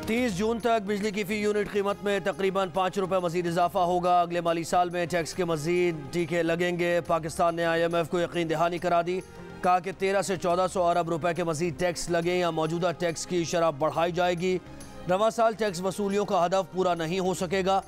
30 जून तक बिजली की फ़ी यूनिट कीमत में तकरीबन 5 रुपये मज़ीद इजाफा होगा। अगले माली साल में टैक्स के मज़ीद टीके लगेंगे। पाकिस्तान ने IMF को यकीन दहानी करा दी। कहा कि 1300 से 1400 अरब रुपए के मज़ीद टैक्स लगे या मौजूदा टैक्स की शरह बढ़ाई जाएगी। रवा साल टैक्स वसूलियों का हदफ पूरा नहीं हो सकेगा।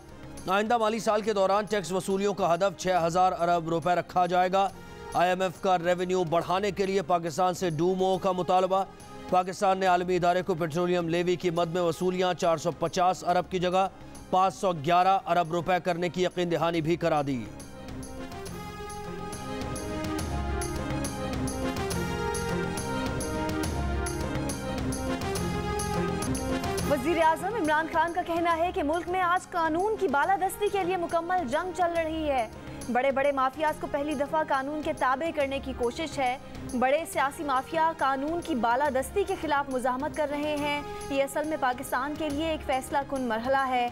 आइंदा माली साल के दौरान टैक्स वसूलियों का हदफ 6000 अरब रुपए रखा जाएगा। IMF का रेवेन्यू बढ़ाने के लिए पाकिस्तान से डूमो का मुतालबा। पाकिस्तान ने आलमी इदारे को पेट्रोलियम लेवी की मद में वसूलियाँ 450 अरब की जगह 511 अरब रुपए करने की यकीन दहानी भी करा दी। वज़ीर आज़म इमरान खान का कहना है कि मुल्क में आज कानून की बालादस्ती के लिए मुकम्मल जंग चल रही है। बड़े बड़े माफियाज को पहली दफ़ा कानून के ताबे करने की कोशिश है। बड़े सियासी माफिया कानून की बालादस्ती के खिलाफ मुज़ाहमत कर रहे हैं। ये असल में पाकिस्तान के लिए एक फैसला कुन मरहला है।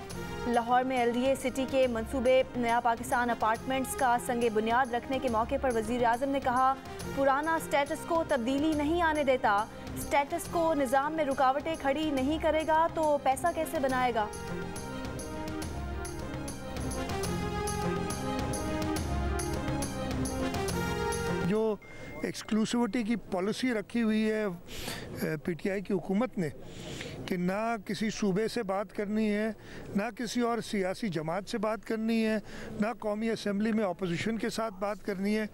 लाहौर में LDA सिटी के मंसूबे नया पाकिस्तान अपार्टमेंट्स का संगे बुनियाद रखने के मौके पर वज़ीर आज़म ने कहा, पुराना स्टेटस को तब्दीली नहीं आने देता। स्टेटस को निज़ाम में रुकावटें खड़ी नहीं करेगा तो पैसा कैसे बनाएगा। जो एक्सक्लूसिविटी की पॉलिसी रखी हुई है PTI की हुकूमत ने कि ना किसी सूबे से बात करनी है, ना किसी और सियासी जमात से बात करनी है, ना कौमी असम्बली में अपोजिशन के साथ बात करनी है,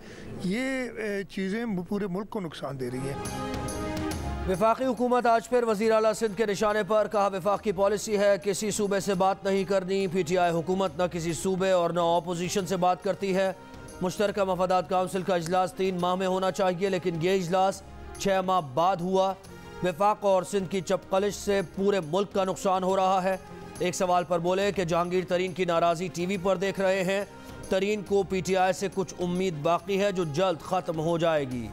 ये चीज़ें पूरे मुल्क को नुकसान दे रही हैं। वफाकी हुकूमत आज फिर वज़ीर आला सिंध के निशाने पर। कहा, वफाक की पॉलिसी है किसी सूबे से बात नहीं करनी। PTI हुकूमत न किसी सूबे और न अपोजिशन से बात करती है। मुश्तरका मफादात काउंसिल का इजलास 3 माह में होना चाहिए, लेकिन ये इजलास 6 माह बाद हुआ। वफाक और सिंध की चपकलिश से पूरे मुल्क का नुकसान हो रहा है। एक सवाल पर बोले कि जहांगीर तरीन की नाराज़ी TV पर देख रहे हैं। तरीन को PTI से कुछ उम्मीद बाकी है जो जल्द ख़त्म हो जाएगी।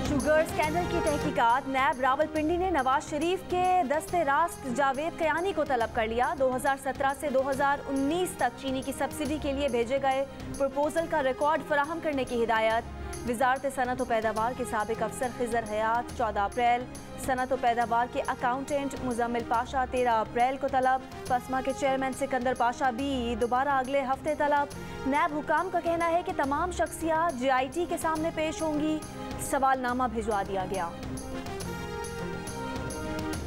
शुगर स्कैंडल की तहकीकात नैब रावलपिंडी ने नवाज शरीफ के दस्ते रास्त जावेद कयानी को तलब कर लिया। 2017 से 2019 तक चीनी की सब्सिडी के लिए भेजे गए प्रपोजल का रिकॉर्ड फराहम करने की हिदायत। वजारत सनत व पैदावार के साबिक अफसर खिजर हयात 14 अप्रैल, सनत व पैदावार के अकाउंटेंट मुजम्मिल पाशा 13 अप्रैल को तलब। पसमा के चेयरमैन सिकंदर पाशा भी दोबारा अगले हफ्ते तलब। नैब हुकाम का कहना है कि तमाम शख्सियात GIT के सामने पेश होंगी। सवालनामा भिजवा दिया गया।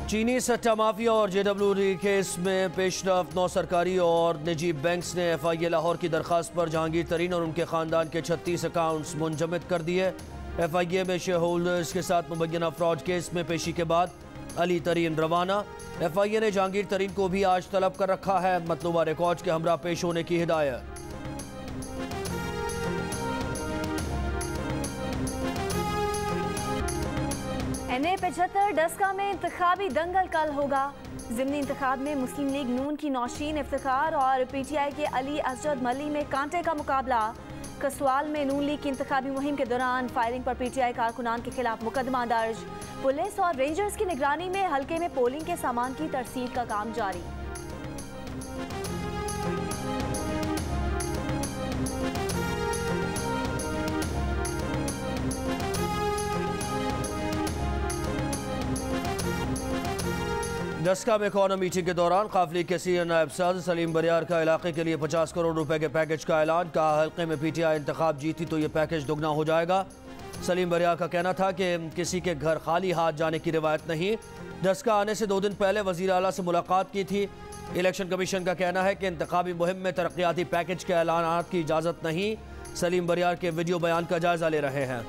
चीनी सट्टा माफिया और JWD केस में पेशरफ। 9 सरकारी और निजी बैंक्स ने FIA लाहौर की दरख्वास्त पर जहांगीर तरीन और उनके ख़ानदान के 36 अकाउंट्स मुंजमद कर दिए। FIA में शेयर होल्डर्स के साथ मुबैना फ्रॉड केस में पेशी के बाद अली तरीन रवाना। FIA ने जहांगीर तरीन को भी आज तलब कर रखा है। मतलूबा रिकॉर्ड के हमरा पेश होने की हिदायत। NA 75 डस्का में इंतखाबी दंगल कल होगा। ज़िमनी इंतखाब में मुस्लिम लीग नून की नौशीन इफ्तिखार और PTI के अली असजद मली में कांटे का मुकाबला। कसवाल में नून लीग की इंतखाबी मुहिम के दौरान फायरिंग पर PTI कारकुनान के खिलाफ मुकदमा दर्ज। पुलिस और रेंजर्स की निगरानी में हल्के में पोलिंग के सामान की तरसील का काम जारी। डस्का में कौमी मीटिंग के दौरान काफिले के सीनियर नायब सदर सलीम बरियार का इलाके के लिए 50 करोड़ रुपए के पैकेज का ऐलान। कहा, हल्के में PTI इंतखाब जीती तो ये पैकेज दुगना हो जाएगा। सलीम बरियार का कहना था कि किसी के घर खाली हाथ जाने की रिवायत नहीं। डस्का आने से 2 दिन पहले वज़ीर आला से मुलाकात की थी। इलेक्शन कमीशन का कहना है कि इंतखाबी मुहिम में तरक्याती पैकेज के ऐलान की इजाज़त नहीं। सलीम बरियार के वीडियो बयान का जायजा ले रहे हैं।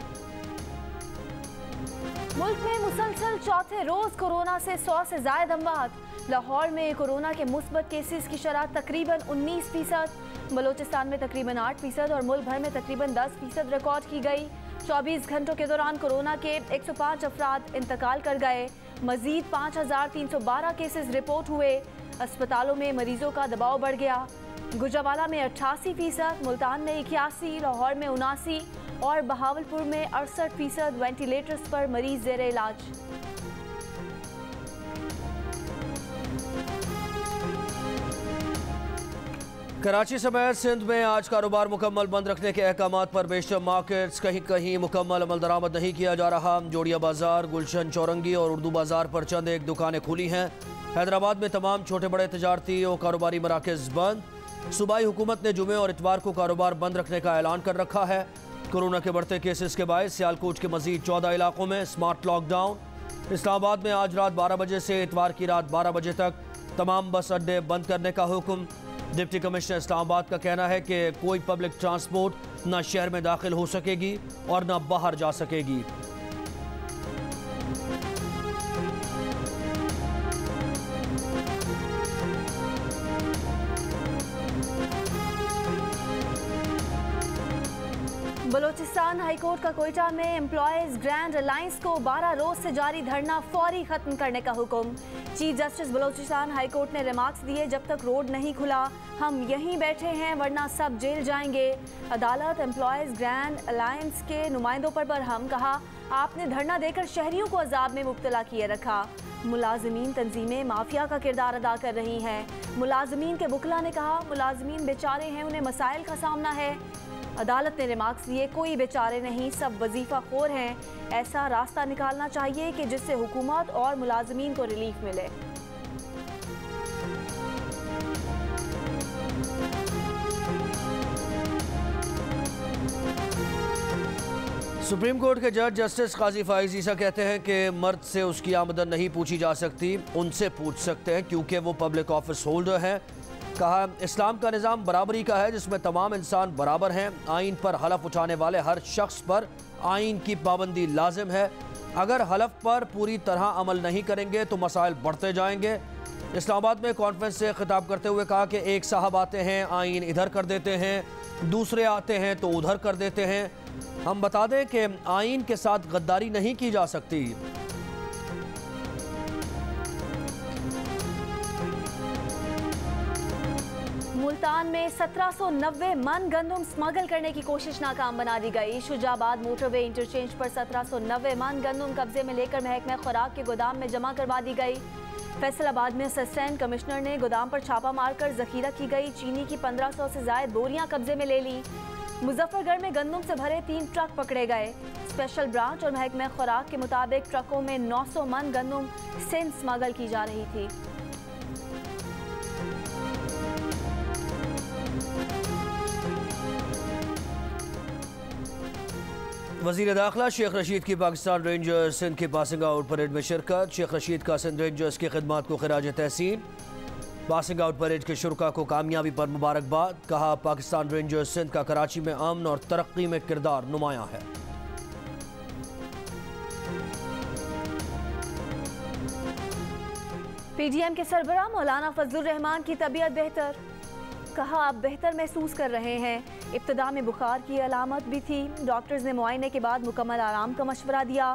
मुल्क में मुसलसल चौथे रोज कोरोना से 100 से ज्यादा अमवात। लाहौर में कोरोना के मुस्बत केसेस की शरह तकरीबन 19%, बलोचिस्तान में तकरीबन 8% और मुल्क भर में तकरीबन 10% रिकॉर्ड की गई। 24 घंटों के दौरान कोरोना के 105 अफराद इंतकाल कर गए। मजीद 5312 केसेस रिपोर्ट हुए। अस्पतालों में मरीजों का दबाव बढ़ गया। गुजरावाला में 88%, मुल्तान में 81%, लाहौर में 79% और बहावलपुर में 68% वेंटिलेटर्स पर मरीज ज़ेरे इलाज। कराची समेत सिंध में आज कारोबार मुकम्मल बंद रखने के अहकाम पर बेशतर मार्केट्स कहीं कहीं मुकम्मल अमल दरामद नहीं किया जा रहा। जोड़िया बाजार, गुलशन चौरंगी और उर्दू बाजार पर चंद एक दुकानें खुली हैं। हैदराबाद में तमाम छोटे बड़े तजारती और कारोबारी मराकज़ बंद। सूबाई हुकूमत ने जुमे और इतवार को कारोबार बंद रखने का ऐलान कर रखा है। कोरोना के बढ़ते केसेस के बायस सियालकोट के मजीद 14 इलाकों में स्मार्ट लॉकडाउन। इस्लामाबाद में आज रात 12 बजे से इतवार की रात 12 बजे तक तमाम बस अड्डे बंद करने का हुक्म। डिप्टी कमिश्नर इस्लामाबाद का कहना है कि कोई पब्लिक ट्रांसपोर्ट न शहर में दाखिल हो सकेगी और न बाहर जा सकेगी। बलोचिस्तान हाईकोर्ट का कोयटा में एम्प्लॉयज ग्रैंड अलायंस को 12 रोज से जारी धरना फौरी खत्म करने का हुक्म। चीफ जस्टिस बलोचिस्तान हाईकोर्ट ने रिमार्क्स दिए, जब तक रोड नहीं खुला हम यहीं बैठे हैं वरना सब जेल जाएंगे। अदालत एम्प्लॉयज ग्रैंड अलायंस के नुमाइंदों पर बरहम, कहा आपने धरना देकर शहरियों को अजाब में मुब्तला किए रखा। मुलाजमीन तंजीमें माफिया का किरदार अदा कर रही हैं। मुलाजमीन के वकला ने कहा मुलाजमीन बेचारे हैं, उन्हें मसाइल का सामना है। अदालत ने रिमार्क्स दिए, कोई बेचारे नहीं, सब वजीफा खोर हैं। ऐसा रास्ता निकालना चाहिए कि जिससे हुकूमत और मुलाजमीन को रिलीफ मिले। सुप्रीम कोर्ट के जज जस्टिस काजी फाइज ईसा कहते हैं कि मर्द से उसकी आमदन नहीं पूछी जा सकती, उनसे पूछ सकते हैं क्योंकि वो पब्लिक ऑफिस होल्डर हैं। कहा इस्लाम का निज़ाम बराबरी का है जिसमें तमाम इंसान बराबर हैं। आइन पर हलफ उठाने वाले हर शख्स पर आइन की पाबंदी लाजिम है। अगर हलफ पर पूरी तरह अमल नहीं करेंगे तो मसाइल बढ़ते जाएंगे। इस्लामाबाद में कॉन्फ्रेंस से खिताब करते हुए कहा कि एक साहब आते हैं आइन इधर कर देते हैं, दूसरे आते हैं तो उधर कर देते हैं। हम बता दें कि आइन के साथ गद्दारी नहीं की जा सकती। मुल्तान में 1790 मन गंदम स्मगल करने की कोशिश नाकाम बना दी गई। शुजाबाद मोटरवे इंटरचेंज पर 1790 मन गंदम कब्जे में लेकर महकमा खुराक के गोदाम में जमा करवा दी गई। फैसलाबाद में असिस्टेंट कमिश्नर ने गोदाम पर छापा मारकर जखीरा की गई चीनी की 1500 से ज्यादा बोरियां कब्जे में ले ली। मुजफ्फरगढ़ में गंदम से भरे 3 ट्रक पकड़े गए। स्पेशल ब्रांच और महकमा खुराक के मुताबिक ट्रकों में 900 मन गंदम सिंध स्मगल की जा रही थी। वज़ीर दाखिला शेख रशीद की पाकिस्तान रेंजर्स सिंध की पासिंग आउट परेड में शिरकत। शेख रशीद का सिंध रेंजर्स की खिदमत को खिराज तहसीन। पासिंग आउट परेड के शुरका को कामयाबी पर मुबारकबाद। कहा पाकिस्तान रेंजर्स सिंध का कराची में अमन और तरक्की में किरदार नुमायां है। पीडीएम के सरबराह मौलाना फजलुर रहमान की तबीयत बेहतर, कहा आप बेहतर महसूस कर रहे हैं। इब्तिदा में बुखार की अलामत भी थी। डॉक्टर्स ने मुआयने के बाद मुकम्मल आराम का मशवरा दिया।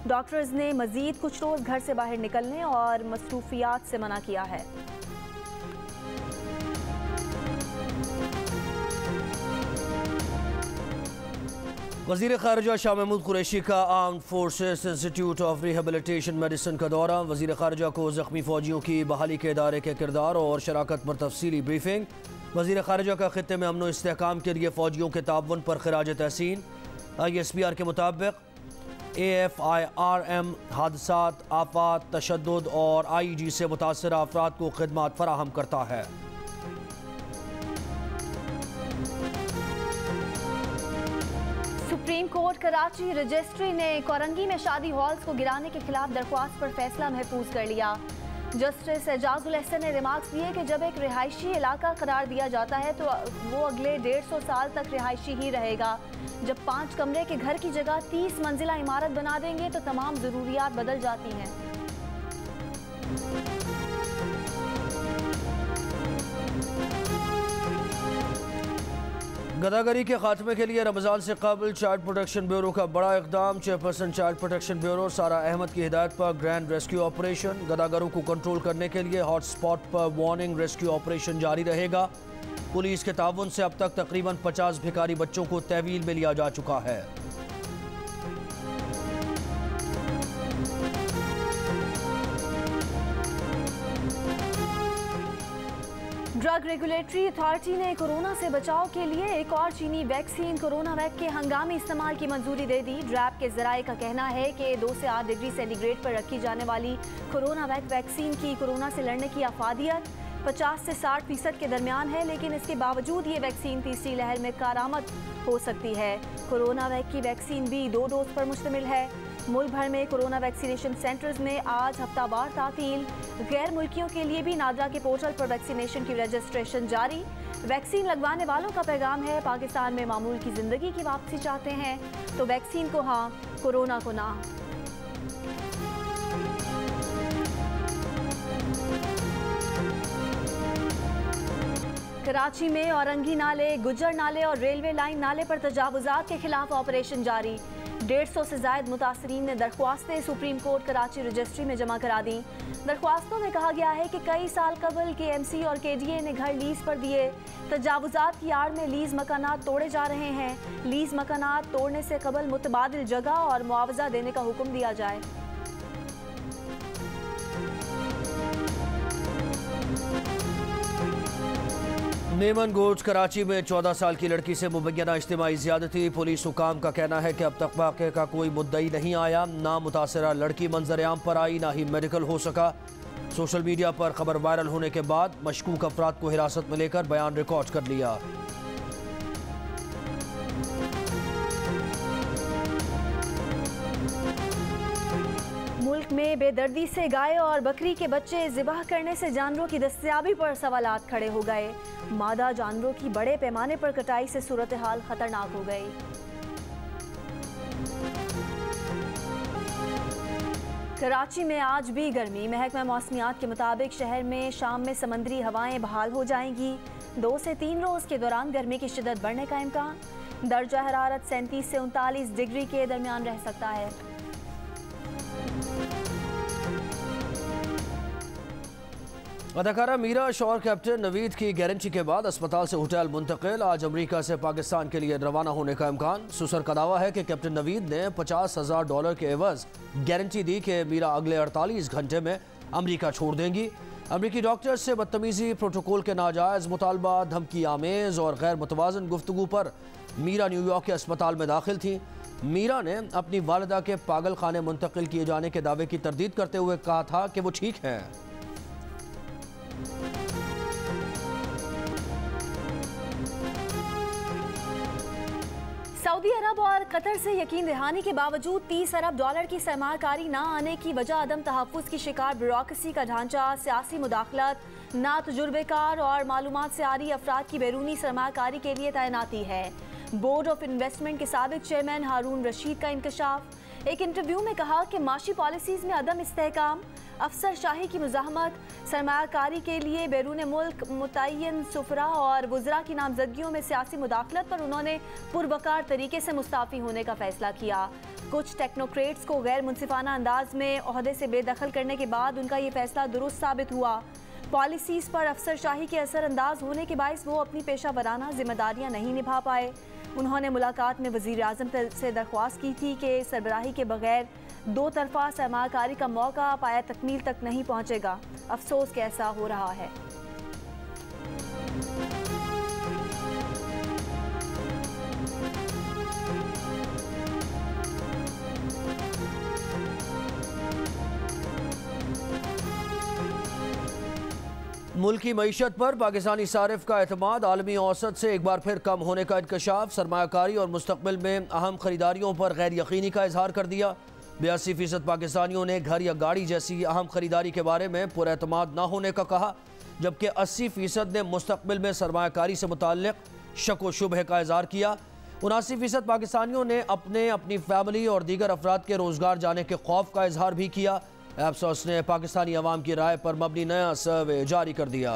डॉक्टर्स ने मजीद कुछ रोज़ घर से बाहर निकलने और मसरूफियात से मना किया है। वज़ीर ख़ारिजा शाह महमूद कुरैशी का armed forces institute of rehabilitation medicine का दौरा। वज़ीर ख़ारिजा को ज़ख्मी फ़ौजियों की बहाली के इदारे के किरदार और शराकत पर तफसीली ब्रीफिंग। वज़ीर ख़ारिजा का ख़ित्ते में अमन व इस्तेहकाम के लिए फ़ौजियों के ताउन पर खिराज तहसीन। ISPR के मुताबिक AFIRM हादसात, आफात, तशद्दुद और IEG से मुतासर अफराद को खिदमत फराहम करता है। सुप्रीम कोर्ट कराची रजिस्ट्री ने कोरंगी में शादी हॉल्स को गिराने के खिलाफ दरख्वास्त पर फैसला महफूज कर लिया। जस्टिस एजाजुल अहसन ने रिमार्क्स दिए कि जब एक रिहायशी इलाका करार दिया जाता है तो वो अगले 150 साल तक रिहायशी ही रहेगा। जब 5 कमरे के घर की जगह 30 मंजिला इमारत बना देंगे तो तमाम ज़रूरियात बदल जाती हैं। गदागरी के खात्मे के लिए रमज़ान से कबल चाइल्ड प्रोटेक्शन ब्यूरो का बड़ा इकदाम। चेयरपर्सन चाइल्ड प्रोटेक्शन ब्यूरो सारा अहमद की हिदायत पर ग्रैंड रेस्क्यू ऑपरेशन। गदागरों को कंट्रोल करने के लिए हॉट स्पॉट पर वार्निंग रेस्क्यू ऑपरेशन जारी रहेगा। पुलिस के ताउन से अब तक तकरीबन 50 भिखारी बच्चों को तहवील में लिया जा चुका है। ड्रग रेगुलेटरी अथॉरिटी ने कोरोना से बचाव के लिए एक और चीनी वैक्सीन कोरोना वैक के हंगामी इस्तेमाल की मंजूरी दे दी। ड्रैप के जराये का कहना है कि 2 से 8 डिग्री सेंटीग्रेड पर रखी जाने वाली कोरोना वैक वैक्सीन की कोरोना से लड़ने की अफादियत 50 से 60% के दरमियान है, लेकिन इसके बावजूद ये वैक्सीन तीसरी लहर में कारआमद हो सकती है। कोरोना वैक की वैक्सीन भी 2 डोज पर मुश्तमिल है। मुल्क भर में कोरोना वैक्सीनेशन सेंटर्स में आज हफ्तावार तातील। गैर मुल्कियों के लिए भी नादरा के पोर्टल पर वैक्सीनेशन की रजिस्ट्रेशन जारी। वैक्सीन लगवाने वालों का पैगाम है, पाकिस्तान में मामूल की जिंदगी की वापसी चाहते हैं तो वैक्सीन को हाँ, कोरोना को ना। कराची में औरंगी नाले, गुज्जर नाले और रेलवे लाइन नाले पर तजावुजात के खिलाफ ऑपरेशन जारी। 150 से जायद मुतासरीन ने दरख्वास्तें सुप्रीम कोर्ट कराची रजिस्ट्री में जमा करा दी। दरख्वास्तों में कहा गया है कि कई साल कबल KMC और KDA ने घर लीज पर दिए। तजावुजात की आड़ में लीज मकानात तोड़े जा रहे हैं। लीज मकानात तोड़ने से कबल मुतबादिल जगह और मुआवजा देने का हुक्म दिया जाए। मेमन गोट्स कराची में 14 साल की लड़की से मुबैना इज्तिमाई ज़्यादती। पुलिस हुकाम का कहना है कि अब तक वाक़े का कोई मुद्दई नहीं आया। ना मुतासरा लड़की मंजर आम पर आई, ना ही मेडिकल हो सका। सोशल मीडिया पर खबर वायरल होने के बाद मशकूक अफराद को हिरासत में लेकर बयान रिकॉर्ड कर लिया। मुल्क में बेदर्दी से गाय और बकरी के बच्चे ज़िबाह करने से जानवरों की दस्तयाबी पर सवालात खड़े हो गए। मादा जानवरों की बड़े पैमाने पर कटाई से सूरत हाल खतरनाक हो गई। कराची में आज भी गर्मी। महकमा मौसमियात के मुताबिक शहर में शाम में समंदरी हवाएं बहाल हो जाएंगी। 2 से 3 रोज़ के दौरान गर्मी की शिद्दत बढ़ने का इम्कान। दर्जा हरारत 37 से 39 डिग्री के दरमियान रह सकता है। अदाकारा मीरा शौर कैप्टन नवीद की गारंटी के बाद अस्पताल से होटल मुंतकिल। आज अमेरिका से पाकिस्तान के लिए रवाना होने का इम्कान। सुसर का दावा है कि कैप्टन नवीद ने $50,000 के एवज गारंटी दी कि मीरा अगले 48 घंटे में अमेरिका छोड़ देंगी। अमेरिकी डॉक्टर्स से बदतमीजी, प्रोटोकॉल के नाजायज़ मुतालबा, धमकी आमेज और गैर मुतवाज़न गुफ्तगू पर मीरा न्यूयॉर्क के अस्पताल में दाखिल थी। मीरा ने अपनी वालिदा के पागल खाने मुंतकिल किए जाने के दावे की तरदीद करते हुए कहा था कि वो ठीक हैं। सऊदी अरब और कतर से यकीन दहानी के बावजूद $30 अरब की सरमाकारी ना आने की वजह अदम तहफ़्फ़ुज़ की शिकार ब्यूरोक्रेसी का ढांचा, सियासी मुदाखलत, ना तजुर्बेकार और मालूमात से आरी अफराद की बैरूनी सरमाकारी के लिए तैनाती है। बोर्ड ऑफ इन्वेस्टमेंट के साबिक चेयरमैन हारून रशीद का इंकशाफ। एक इंटरव्यू में कहा कि माशी पॉलिसीज़ में अदम इस्तेहकाम, अफसरशाही की मुज़ाहमत, सरमायाकारी के लिए बैरून मुल्क मुतय्यन सुफरा और वज़रा की नामजदगियों में सियासी मुदाखलत पर उन्होंने पुरवकार तरीके से मुस्ताफ़ी होने का फ़ैसला किया। कुछ टेक्नोक्रेट्स को गैर मुनसिफाना अंदाज में ओहदे से बेदखल करने के बाद उनका ये फ़ैसला दुरुस्त साबित हुआ। पॉलिसीज़ पर अफसरशाही के असरअंदाज होने के बायस वो अपनी पेशा वराना जिम्मेदारियाँ नहीं निभा पाए। उन्होंने मुलाकात में वज़ीर आज़म से दरख्वास्त की थी कि सरबराही के बगैर 2 तरफ़ा सरमाकारी का मौका पाया तकमील तक नहीं पहुँचेगा। अफसोस कि ऐसा हो रहा है। मुल्क की मईशत पर पाकिस्तानी सारिफ का एतमाद आलमी औसत से एक बार फिर कम होने का इंकशाफ। सरमायाकारी और मुस्तकबिल में अहम खरीदारियों पर गैर यकीनी का इजहार कर दिया। 82% पाकिस्तानियों ने घर या गाड़ी जैसी अहम खरीदारी के बारे में पुरएतमाद न होने का कहा, जबकि 80% ने मुस्तकबिल में सरमायाकारी से मुताल्लिक शक व शुबह का इजहार किया। 79% पाकिस्तानियों ने अपनी फैमिली और दीगर अफराद के रोज़गार जाने के खौफ का इजहार भी किया। एप्सोस ने पाकिस्तानी अवाम की राय पर मबनी नया सर्वे जारी कर दिया।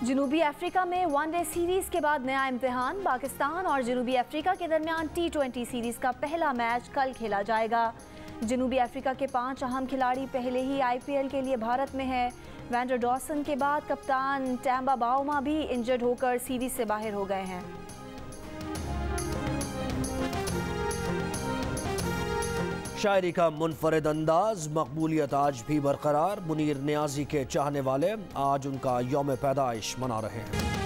जनूबी अफ्रीका में वनडे सीरीज के बाद नया इम्तिहान। पाकिस्तान और जनूबी अफ्रीका के दरमियान T20 सीरीज का पहला मैच कल खेला जाएगा। जनूबी अफ्रीका के 5 अहम खिलाड़ी पहले ही IPL के लिए भारत में हैं। वैंडर डॉसन के बाद कप्तान टैम्बा बाउमा भी इंजर्ड होकर सीरीज से बाहर हो गए हैं। शायरी का मुनफरिद अंदाज, मकबूलियत आज भी बरकरार। मुनीर नियाजी के चाहने वाले आज उनका यौम पैदाइश मना रहे हैं।